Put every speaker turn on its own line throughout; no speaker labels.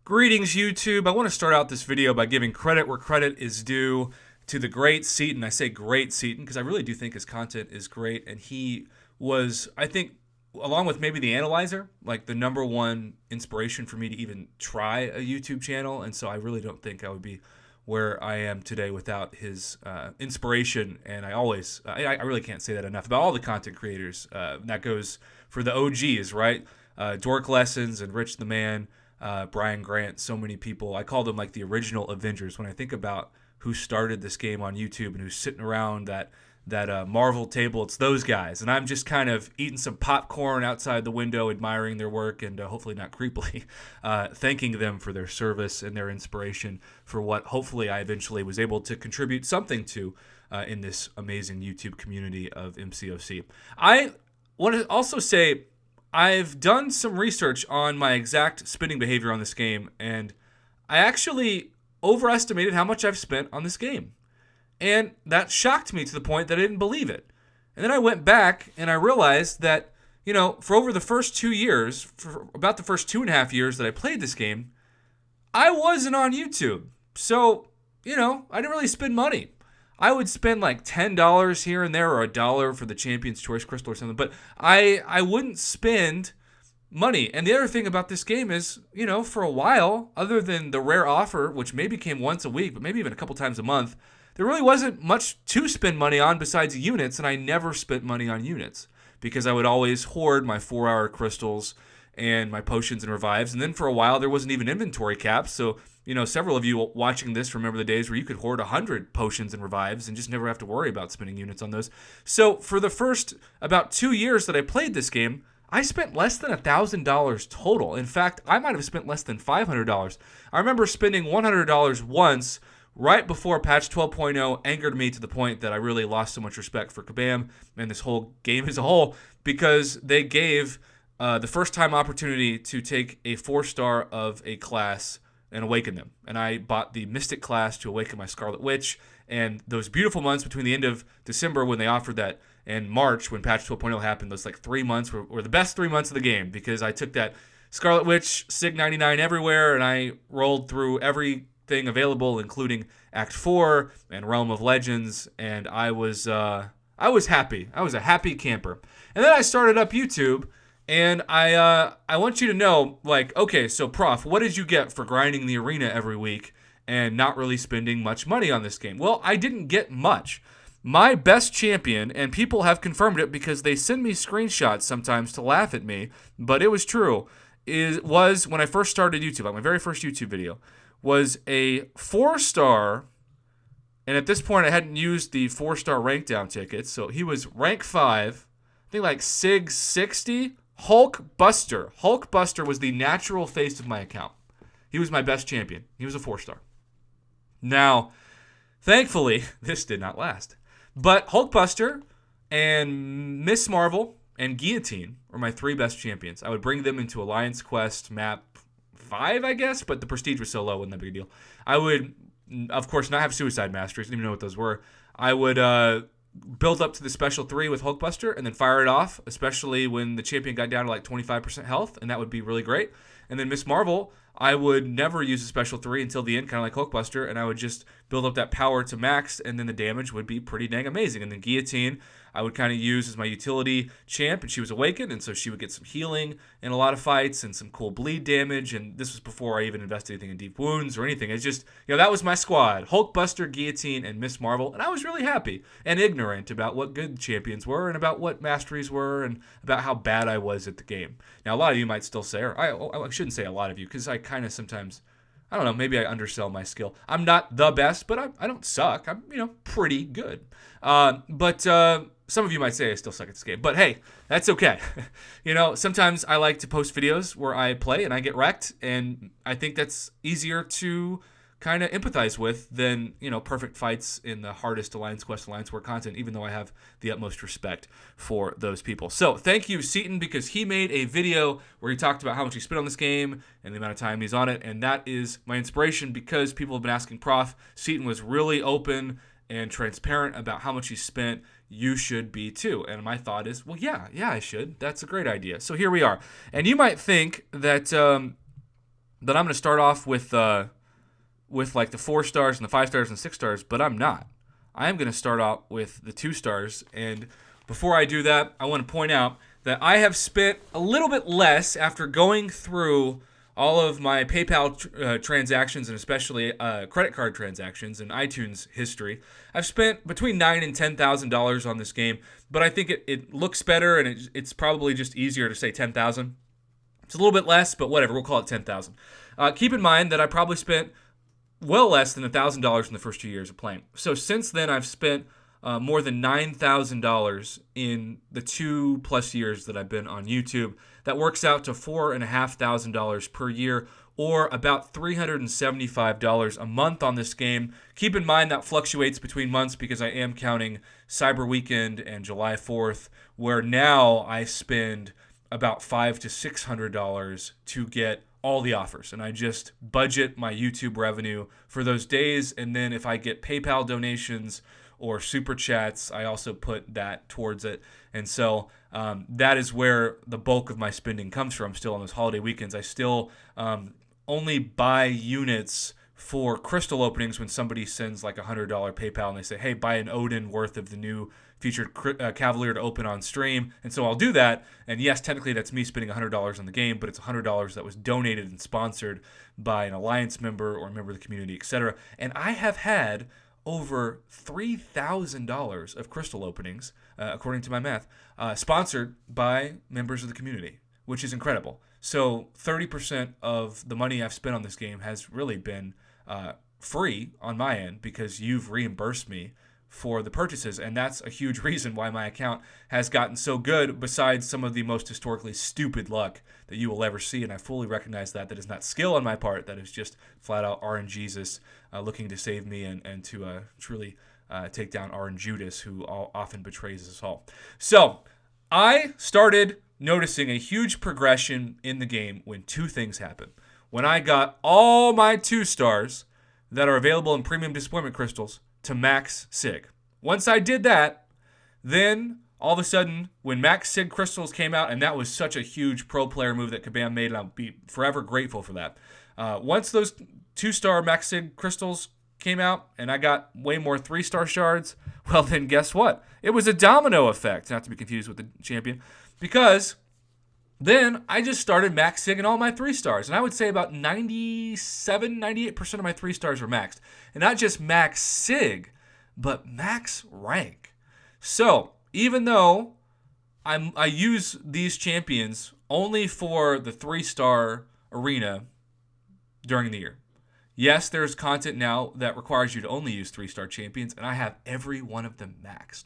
Greetings, YouTube. I want to start out this video by giving credit where credit is due to the great Seaton. I say great Seaton because I really do think his content is great, and he was, I think, along with maybe the Analyzer, like the number one inspiration for me to even try a YouTube channel. And so I really don't think I would be where I am today without his inspiration. And I really can't say that enough about all the content creators. That goes for the OGs, right? Dork Lessons and Rich the Man. Brian Grant, so many people. I call them like the original Avengers. When I think about who started this game on YouTube and who's sitting around that Marvel table, it's those guys. And I'm just kind of eating some popcorn outside the window, admiring their work, and hopefully not creepily, thanking them for their service and their inspiration for what hopefully I eventually was able to contribute something to in this amazing YouTube community of MCOC. I want to also say I've done some research on my exact spending behavior on this game, and I actually overestimated how much I've spent on this game. And that shocked me to the point that I didn't believe it. And then I went back and I realized that, for over the first 2 years, for about the first 2.5 years that I played this game, I wasn't on YouTube. So, I didn't really spend money. I would spend like $10 here and there or $1 for the Champion's Choice Crystal or something, but I wouldn't spend money. And the other thing about this game is, for a while, other than the rare offer, which maybe came once a week, but maybe even a couple times a month, there really wasn't much to spend money on besides units, and I never spent money on units because I would always hoard my 4-hour crystals and my potions and revives. And then for a while, there wasn't even inventory caps, so several of you watching this remember the days where you could hoard 100 potions and revives and just never have to worry about spending units on those. So for the first about 2 years that I played this game, I spent less than $1,000 total. In fact, I might have spent less than $500. I remember spending $100 once right before patch 12.0 angered me to the point that I really lost so much respect for Kabam and this whole game as a whole because they gave the first time opportunity to take a 4-star of a class and awaken them. And I bought the Mystic class to awaken my Scarlet Witch. And those beautiful months between the end of December when they offered that and March when patch 12.0 happened, those like 3 months were the best 3 months of the game because I took that Scarlet Witch, Sig 99 everywhere, and I rolled through everything available, including Act 4 and Realm of Legends, and I was happy. I was a happy camper. And then I started up YouTube. And I want you to know, okay, so Prof, what did you get for grinding the arena every week and not really spending much money on this game? Well, I didn't get much. My best champion, and people have confirmed it because they send me screenshots sometimes to laugh at me, but it was true, was when I first started YouTube, like my very first YouTube video, was a 4-star, and at this point I hadn't used the 4-star rank down tickets, so he was rank 5, I think like Sig 60, Hulk Buster. Hulk Buster was the natural face of my account. He was my best champion. He was a 4-star. Now, thankfully, this did not last. But Hulk Buster and Miss Marvel and Guillotine were my 3 best champions. I would bring them into Alliance Quest map 5, I guess, but the prestige was so low, wasn't that big a deal. I would, of course, not have Suicide Masteries. I didn't even know what those were. I would build up to the special 3 with Hulkbuster and then fire it off, especially when the champion got down to like 25% health, and that would be really great. And then Miss Marvel, I would never use a special 3 until the end, kind of like Hulkbuster, and I would just build up that power to max, and then the damage would be pretty dang amazing. And then Guillotine, I would kind of use as my utility champ, and she was awakened, and so she would get some healing in a lot of fights and some cool bleed damage, and this was before I even invested anything in deep wounds or anything. It's just, that was my squad, Hulkbuster, Guillotine, and Miss Marvel, and I was really happy and ignorant about what good champions were and about what masteries were and about how bad I was at the game. Now, a lot of you might still say, or I shouldn't say a lot of you, because I kind of sometimes, I don't know, maybe I undersell my skill. I'm not the best, but I don't suck. I'm, pretty good. But some of you might say I still suck at this game. But hey, that's okay. Sometimes I like to post videos where I play and I get wrecked, and I think that's easier to kind of empathize with than, perfect fights in the hardest Alliance Quest, Alliance War content, even though I have the utmost respect for those people. So thank you, Seaton, because he made a video where he talked about how much he spent on this game and the amount of time he's on it, and that is my inspiration because people have been asking Prof. Seaton was really open and transparent about how much he spent. You should be too. And my thought is, well, yeah, I should. That's a great idea. So here we are. And you might think that that I'm going to start off with like the 4 stars and the 5 stars and 6 stars, but I'm not. I am going to start out with the 2 stars. And before I do that, I want to point out that I have spent a little bit less after going through all of my PayPal transactions and especially credit card transactions and iTunes history. I've spent between $9,000 and $10,000 on this game, but I think it looks better and it's probably just easier to say 10,000. It's a little bit less, but whatever. We'll call it 10,000. Keep in mind that I probably spent well less than $1,000 in the first 2 years of playing. So since then, I've spent more than $9,000 in the 2+ years that I've been on YouTube. That works out to $4,500 per year, or about $375 a month on this game. Keep in mind that fluctuates between months because I am counting Cyber Weekend and July 4th, where now I spend about $500 to $600 to get all the offers, and I just budget my YouTube revenue for those days. And then if I get PayPal donations or super chats, I also put that towards it. And so that is where the bulk of my spending comes from. Still on those holiday weekends, I still only buy units for crystal openings when somebody sends like $100 PayPal and they say, hey, buy an Odin worth of the new featured Cavalier to open on stream. And so I'll do that. And yes, technically that's me spending $100 on the game, but it's $100 that was donated and sponsored by an Alliance member or a member of the community, etc. And I have had over $3,000 of crystal openings, according to my math, sponsored by members of the community, which is incredible. So 30% of the money I've spent on this game has really been free on my end because you've reimbursed me for the purchases, and that's a huge reason why my account has gotten so good, besides some of the most historically stupid luck that you will ever see. And I fully recognize that is not skill on my part. That is just flat out RNGesus looking to save me and to truly take down RNJudas, who often betrays us all. So I started noticing a huge progression in the game when 2 things happened. When I got all my 2 stars that are available in premium disappointment crystals to max sig. Once I did that, then all of a sudden, when max sig crystals came out, and that was such a huge pro player move that Kabam made, and I'll be forever grateful for that. Once those 2-star max sig crystals came out, and I got way more 3-star shards, well then guess what? It was a domino effect, not to be confused with the champion, because then I just started max sigging all my 3 stars. And I would say about 98% of my 3 stars were maxed. And not just max sig, but max rank. So even though I use these champions only for the 3-star arena during the year. Yes, there's content now that requires you to only use 3-star champions, and I have every one of them maxed.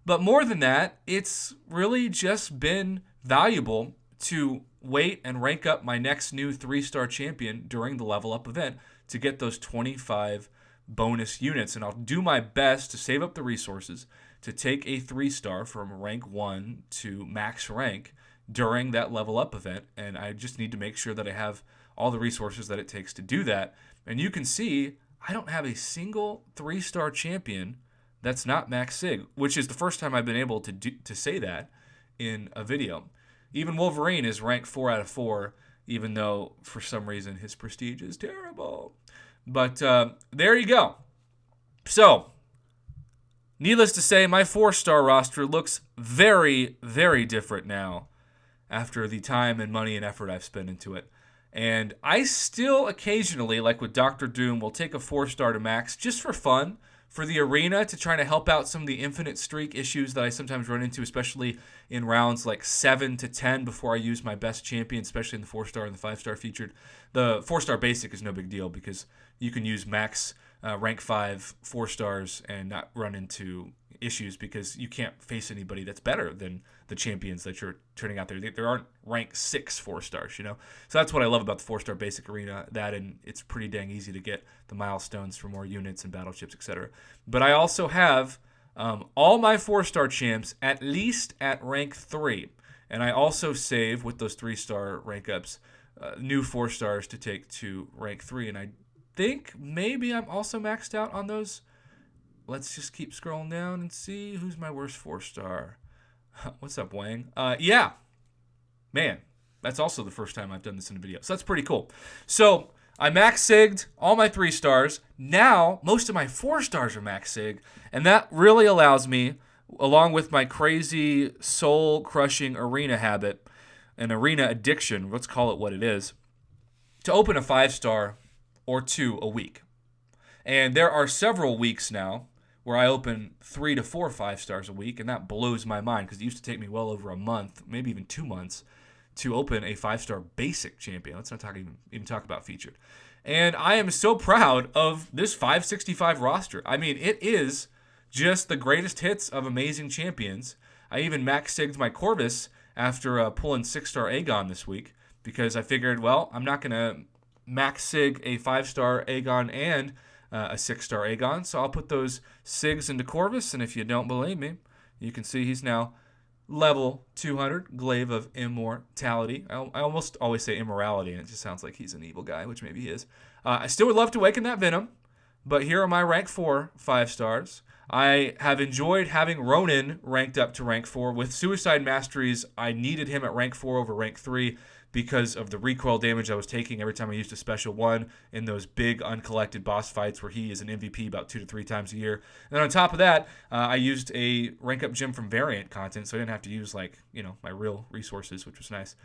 But more than that, it's really just been valuable to wait and rank up my next new 3-star champion during the level up event to get those 25 bonus units. And I'll do my best to save up the resources to take a 3-star from rank 1 to max rank during that level up event. And I just need to make sure that I have all the resources that it takes to do that. And you can see I don't have a single 3-star champion that's not max sig, which is the first time I've been able to say that in a video. Even Wolverine is ranked 4 out of 4, even though for some reason his prestige is terrible. But there you go. So, needless to say, my 4-star roster looks very, very different now after the time and money and effort I've spent into it. And I still occasionally, like with Dr. Doom, will take a 4-star to max just for fun, for the arena, to try to help out some of the infinite streak issues that I sometimes run into, especially in rounds like 7 to 10 before I use my best champion, especially in the 4-star and the 5-star featured. The 4-star basic is no big deal because you can use max rank 5 4 stars and not run into issues because you can't face anybody that's better than the champions that you're turning out there. There aren't rank 6 4 stars, you know? So that's what I love about the 4-star basic arena, that, and it's pretty dang easy to get the milestones for more units and battleships, etc. But I also have all my 4-star champs at least at rank 3. And I also save, with those 3-star rank ups, new 4 stars to take to rank 3. And I think maybe I'm also maxed out on those. Let's just keep scrolling down and see who's my worst 4-star. What's up, Wang? Yeah. Man, That's also the first time I've done this in a video. So that's pretty cool. So I max sigged all my 3 stars. Now, most of my 4 stars are max sig. And that really allows me, along with my crazy soul-crushing arena habit, an arena addiction, let's call it what it is, to open a 5-star or 2 a week. And there are several weeks now where I open 3 to 4 5-stars a week, and that blows my mind because it used to take me well over a month, maybe even 2 months, to open a 5-star basic champion. Let's not even talk about featured. And I am so proud of this 565 roster. I mean, it is just the greatest hits of amazing champions. I even max sigged my Corvus after pulling 6-star Aegon this week because I figured, well, I'm not going to max sig a 5-star Aegon and a 6-star Aegon, so I'll put those sigs into Corvus, and if you don't believe me, you can see he's now level 200, Glaive of Immortality. I almost always say immorality, and it just sounds like he's an evil guy, which maybe he is. I still would love to awaken that Venom, but here are my rank 4 5-stars. I have enjoyed having Ronin ranked up to rank 4. With Suicide Masteries, I needed him at rank 4 over rank 3 because of the recoil damage I was taking every time I used a special 1 in those big uncollected boss fights where he is an MVP about 2 to 3 times a year. And then on top of that, I used a rank up gem from variant content, so I didn't have to use my real resources, which was nice.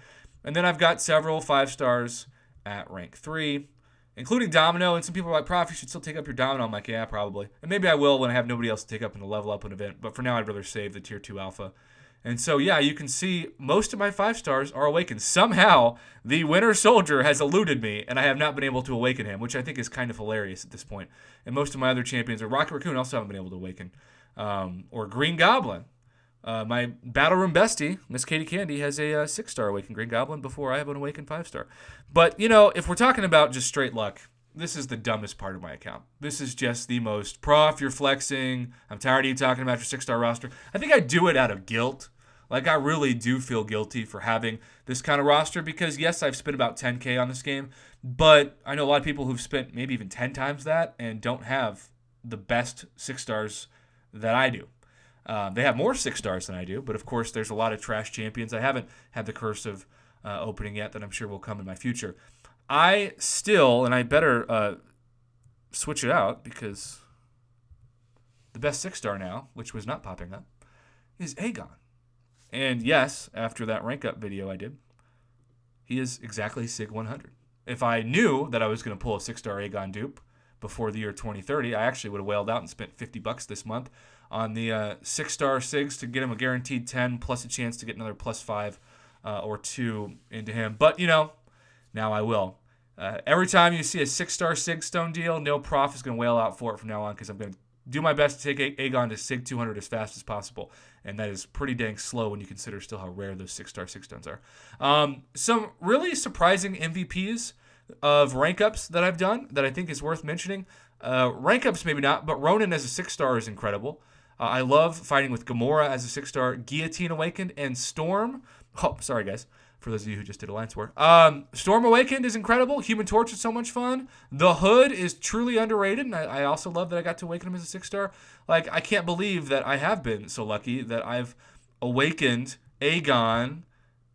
And then I've got several 5-stars at rank 3, including Domino, and some people are like, Prof, you should still take up your Domino. I'm like, yeah, probably. And maybe I will when I have nobody else to take up in a level up an event, but for now I'd rather save the tier 2 alpha. And so, yeah, you can see most of my 5-stars are awakened. Somehow, the Winter Soldier has eluded me, and I have not been able to awaken him, which I think is kind of hilarious at this point. And most of my other champions, or Rocket Raccoon, also haven't been able to awaken. Or Green Goblin. My Battle Room bestie, Miss Katie Candy, has a 6-star awakened Green Goblin before I have an awakened 5-star. But, if we're talking about just straight luck, this is the dumbest part of my account. This is just the most, Prof, you're flexing. I'm tired of you talking about your 6-star roster. I think I do it out of guilt. Like, I really do feel guilty for having this kind of roster because, yes, I've spent about $10K on this game, but I know a lot of people who've spent maybe even 10 times that and don't have the best 6-stars that I do. They have more 6-stars than I do, but, of course, there's a lot of trash champions. I haven't had the curse of opening yet that I'm sure will come in my future. I still, and I better switch it out because the best 6-star now, which was not popping up, is Aegon. And yes, after that rank up video I did, he is exactly Sig 100. If I knew that I was going to pull a 6-star Aegon dupe before the year 2030, I actually would have wailed out and spent $50 this month on the 6-star Sigs to get him a guaranteed 10 plus a chance to get another plus 5 or 2 into him. But, now I will. Every time you see a 6-star Sig Stone deal, no Prof is going to wail out for it from now on because I'm going to do my best to take Aegon to Sig 200 as fast as possible. And that is pretty dang slow when you consider still how rare those 6-star Sig Stones are. Some really surprising MVPs of rank ups that I've done that I think is worth mentioning. Rank ups maybe not, but Ronin as a 6-star is incredible. I love fighting with Gamora as a 6-star, Guillotine Awakened, and Storm. Oh, sorry guys, for those of you who just did Alliance War. Storm Awakened is incredible. Human Torch is so much fun. The Hood is truly underrated, and I also love that I got to awaken him as a 6-star. Like, I can't believe that I have been so lucky that I've awakened Aegon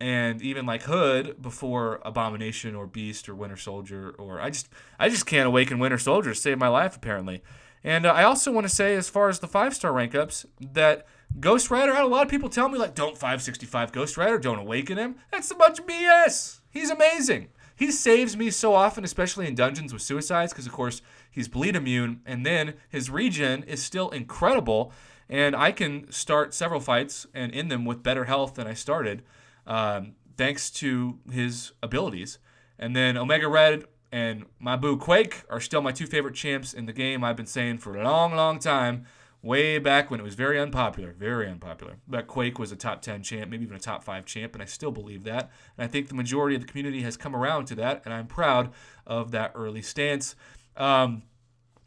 and even like Hood before Abomination or Beast or Winter Soldier, or I just can't awaken Winter Soldier to save my life apparently. And I also want to say, as far as the 5-star rank ups, that Ghost Rider, I had a lot of people tell me, like, don't 565 Ghost Rider, don't awaken him. That's a bunch of BS. He's amazing. He saves me so often, especially in dungeons with suicides, because, of course, he's bleed immune, and then his regen is still incredible, and I can start several fights and end them with better health than I started, thanks to his abilities. And then Omega Red and my boo Quake are still my 2 favorite champs in the game. I've been saying for a long, long time, way back when it was very unpopular. But Quake was a top 10 champ, maybe even a top 5 champ, and I still believe that. And I think the majority of the community has come around to that, and I'm proud of that early stance.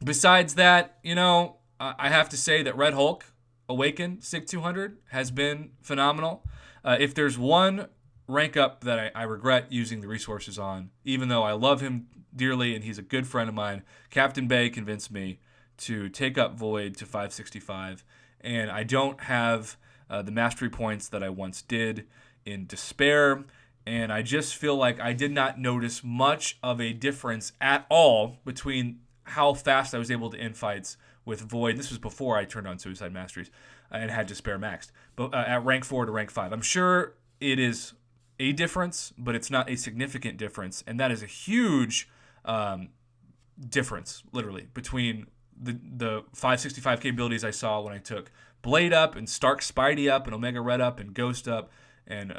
Besides that, I have to say that Red Hulk, Awakened, Sig 200, has been phenomenal. If there's one rank up that I regret using the resources on, even though I love him dearly and he's a good friend of mine, Captain Bay convinced me to take up Void to 565, and I don't have the mastery points that I once did in Despair, And I just feel like I did not notice much of a difference at all between how fast I was able to end fights with Void. This was before I turned on Suicide Masteries and had Despair maxed. But at rank 4 to rank 5. I'm sure it is a difference, but it's not a significant difference. And that is a huge difference, literally, between the 565 capabilities I saw when I took Blade up and Stark Spidey up and Omega Red up and Ghost up and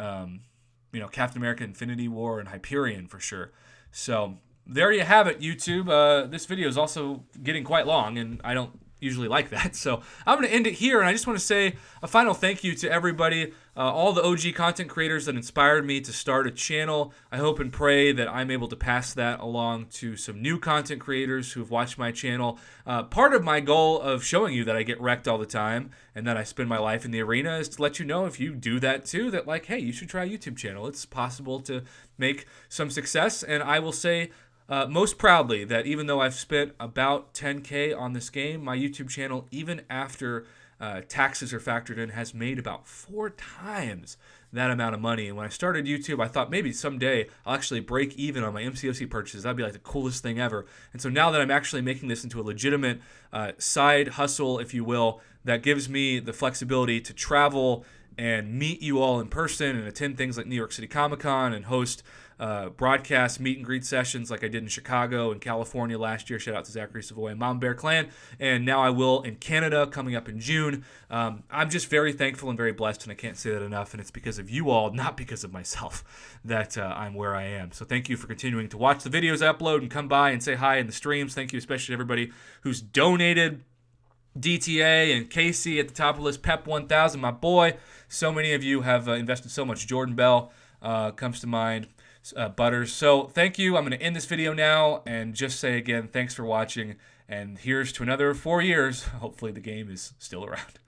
Captain America Infinity War and Hyperion for sure. So there you have it, YouTube. This video is also getting quite long, and I don't usually like that. So I'm going to end it here, and I just want to say a final thank you to everybody, all the OG content creators that inspired me to start a channel. I hope and pray that I'm able to pass that along to some new content creators who have watched my channel. Part of my goal of showing you that I get wrecked all the time and that I spend my life in the arena is to let you know, if you do that too, that like, hey, you should try a YouTube channel. It's possible to make some success, and I will say most proudly that even though I've spent about $10K on this game, my YouTube channel, even after taxes are factored in, has made about 4 times that amount of money. And when I started YouTube, I thought maybe someday I'll actually break even on my MCOC purchases. That'd be like the coolest thing ever. And so now that I'm actually making this into a legitimate side hustle, if you will, that gives me the flexibility to travel and meet you all in person and attend things like New York City Comic Con and host broadcast meet and greet sessions like I did in Chicago and California last year. Shout out to Zachary Savoy and Mom Bear Clan. And now I will in Canada coming up in June. I'm just very thankful and very blessed, and I can't say that enough. And it's because of you all, not because of myself, that I'm where I am. So thank you for continuing to watch the videos I upload and come by and say hi in the streams. Thank you especially to everybody who's donated. DTA and Casey at the top of the list, Pep 1000, my boy. So many of you have invested so much. Jordan Bell comes to mind. Butters. So thank you. I'm going to end this video now and just say again, thanks for watching. And here's to another 4 years. Hopefully the game is still around.